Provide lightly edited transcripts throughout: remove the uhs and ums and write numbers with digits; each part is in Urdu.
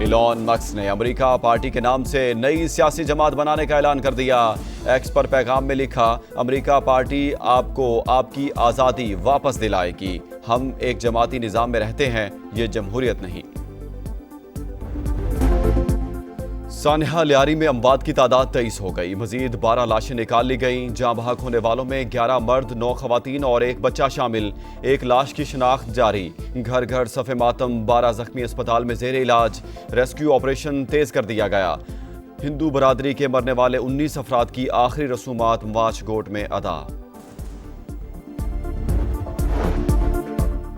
ایلون ماسک نے امریکہ پارٹی کے نام سے نئی سیاسی جماعت بنانے کا اعلان کر دیا۔ ایکس پر پیغام میں لکھا، امریکہ پارٹی آپ کو آپ کی آزادی واپس دلائے گی۔ ہم ایک جماعتی نظام میں رہتے ہیں، یہ جمہوریت نہیں۔ سانحہ لیاری میں اموات کی تعداد 23 ہو گئی، مزید 12 لاشیں نکال لی گئیں۔ جاں بحق ہونے والوں میں 11 مرد، 9 خواتین اور 1 بچہ شامل۔ 1 لاش کی شناخت جاری۔ گھر گھر صف ماتم، 12 زخمی اسپتال میں زیر علاج۔ ریسکیو آپریشن تیز کر دیا گیا۔ ہندو برادری کے مرنے والے 19 افراد کی آخری رسومات واچ گوٹ میں ادا۔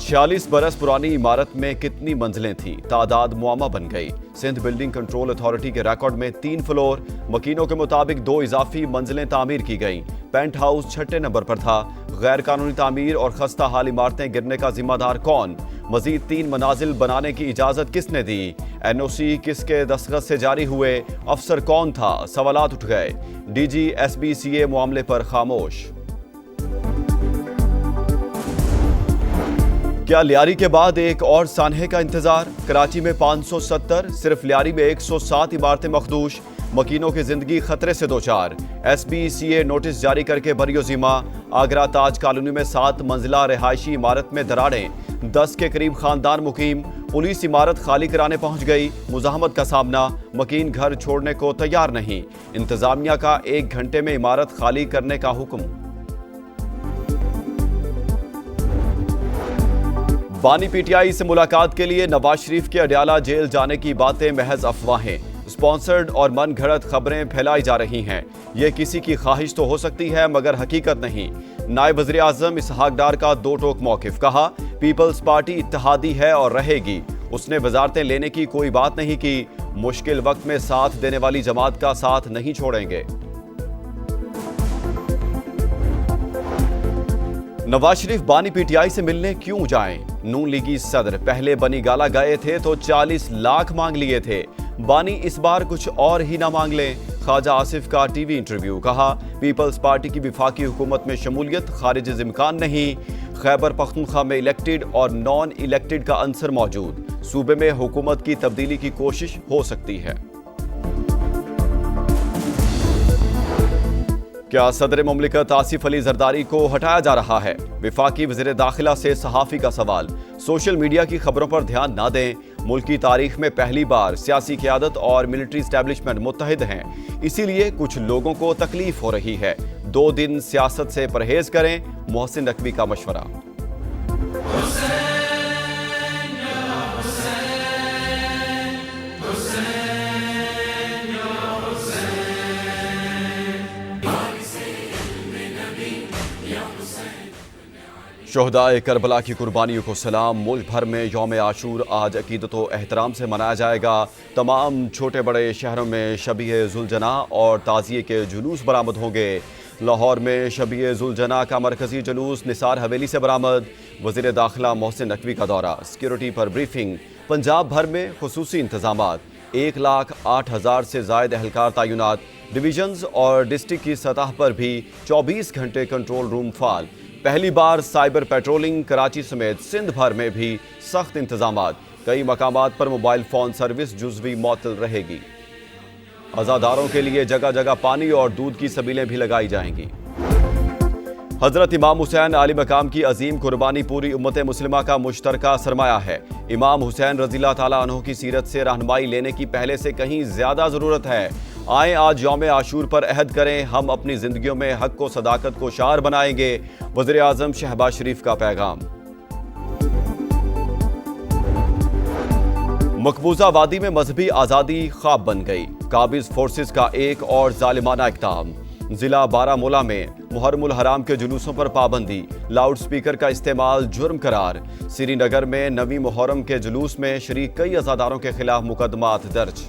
46 برس پرانی عمارت میں کتنی منزلیں تھیں؟ تعداد معمہ بن گئی۔ سندھ بلڈنگ کنٹرول اتھارٹی کے ریکارڈ میں 3 فلور، مکینوں کے مطابق 2 اضافی منزلیں تعمیر کی گئیں۔ پینٹ ہاؤس 6 نمبر پر تھا۔ غیر قانونی تعمیر اور خستہ حال عمارتیں گرنے کا ذمہ دار کون؟ مزید 3 منازل بنانے کی اجازت کس نے دی؟ این او سی کس کے دستخط سے جاری ہوئے؟ افسر کون تھا؟ سوالات اٹھ گئے۔ D G S B C A معاملے پر خاموش۔ کیا لیاری کے بعد ایک اور سانحے کا انتظار؟ کراچی میں 570، صرف لیاری میں 107 عمارتیں مخدوش۔ مکینوں کی زندگی خطرے سے دوچار۔ ایس بی سی اے نوٹس جاری کر کے بری و ذمہ۔ آگرہ تاج کالونی میں 7 منزلہ رہائشی عمارت میں دراڑیں، 10 کے قریب خاندان مقیم۔ پولیس عمارت خالی کرانے پہنچ گئی، مزاحمت کا سامنا۔ مکین گھر چھوڑنے کو تیار نہیں۔ انتظامیہ کا 1 گھنٹے میں عمارت خالی کرنے کا حکم۔ بانی پی ٹی آئی سے ملاقات کے لیے نواز شریف کے اڈیالہ جیل جانے کی باتیں محض افواہیں، اسپانسرڈ اور من گھڑت خبریں پھیلائی جا رہی ہیں۔ یہ کسی کی خواہش تو ہو سکتی ہے مگر حقیقت نہیں۔ نائب وزیر اعظم اسحاق ڈار کا 2 ٹوک موقف، کہا پیپلز پارٹی اتحادی ہے اور رہے گی۔ اس نے وزارتیں لینے کی کوئی بات نہیں کی، مشکل وقت میں ساتھ دینے والی جماعت کا ساتھ نہیں چھوڑیں گے۔ نواز شریف بانی پی ٹی آئی سے ملنے کیوں جائیں؟ نون لیگی صدر پہلے بنی گالہ گئے تھے تو 40 لاکھ مانگ لیے تھے، بانی اس بار کچھ اور ہی نہ مانگ لیں۔ خواجہ آصف کا ٹی وی انٹرویو، کہا پیپلز پارٹی کی وفاقی حکومت میں شمولیت خارج از امکان نہیں۔ خیبر پختونخوا میں الیکٹڈ اور نان الیکٹڈ کا عنصر موجود، صوبے میں حکومت کی تبدیلی کی کوشش ہو سکتی ہے۔ کیا صدر مملکت آصف علی زرداری کو ہٹایا جا رہا ہے؟ وفاقی وزیر داخلہ سے صحافی کا سوال۔ سوشل میڈیا کی خبروں پر دھیان نہ دیں، ملکی تاریخ میں پہلی بار سیاسی قیادت اور ملٹری اسٹیبلشمنٹ متحد ہیں، اسی لیے کچھ لوگوں کو تکلیف ہو رہی ہے۔ 2 دن سیاست سے پرہیز کریں، محسن نقوی کا مشورہ۔ شہدائے کربلا کی قربانیوں کو سلام۔ ملک بھر میں یوم عاشور آج عقیدت و احترام سے منایا جائے گا۔ تمام چھوٹے بڑے شہروں میں شبیہ ذوالجناح اور تعزیے کے جلوس برآمد ہوں گے۔ لاہور میں شبیہ ذوالجناح کا مرکزی جلوس نثار حویلی سے برآمد۔ وزیر داخلہ محسن نقوی کا دورہ، سیکیورٹی پر بریفنگ۔ پنجاب بھر میں خصوصی انتظامات، 1,08,000 سے زائد اہلکار تعینات۔ ڈویژنز اور ڈسٹرکٹ کی سطح پر بھی 24 گھنٹے کنٹرول روم فعال۔ پہلی بار سائبر پیٹرولنگ، کراچی سمیت سندھ بھر میں بھی سخت انتظامات۔ کئی مقامات پر موبائل فون سروس جزوی معطل رہے گی۔ عزاداروں کے لیے جگہ جگہ پانی اور دودھ کی سبیلیں بھی لگائی جائیں گی۔ حضرت امام حسین عالی مقام کی عظیم قربانی پوری امت مسلمہ کا مشترکہ سرمایہ ہے۔ امام حسین رضی اللہ تعالیٰ عنہ کی سیرت سے رہنمائی لینے کی پہلے سے کہیں زیادہ ضرورت ہے۔ آئیں آج یوم عاشور پر عہد کریں، ہم اپنی زندگیوں میں حق و صداقت کو شعار بنائیں گے۔ وزیر اعظم شہباز شریف کا پیغام۔ مقبوضہ وادی میں مذہبی آزادی خواب بن گئی، قابض فورسز کا ایک اور ظالمانہ اقدام۔ ضلع بارہمولہ میں محرم الحرام کے جلوسوں پر پابندی، لاؤڈ سپیکر کا استعمال جرم قرار۔ سری نگر میں نویں محرم کے جلوس میں شریک کئی عزاداروں کے خلاف مقدمات درج۔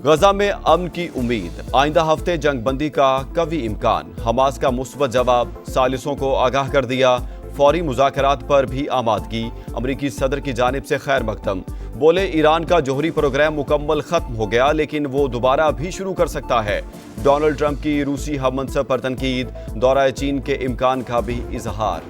غزہ میں امن کی امید، آئندہ ہفتے جنگ بندی کا قوی امکان۔ حماس کا مثبت جواب، ثالثوں کو آگاہ کر دیا۔ فوری مذاکرات پر بھی آمادگی، امریکی صدر کی جانب سے خیر مقدم۔ بولے ایران کا جوہری پروگرام مکمل ختم ہو گیا لیکن وہ دوبارہ بھی شروع کر سکتا ہے۔ ڈونلڈ ٹرمپ کی روسی ہم منصب پر تنقید، دورہ چین کے امکان کا بھی اظہار۔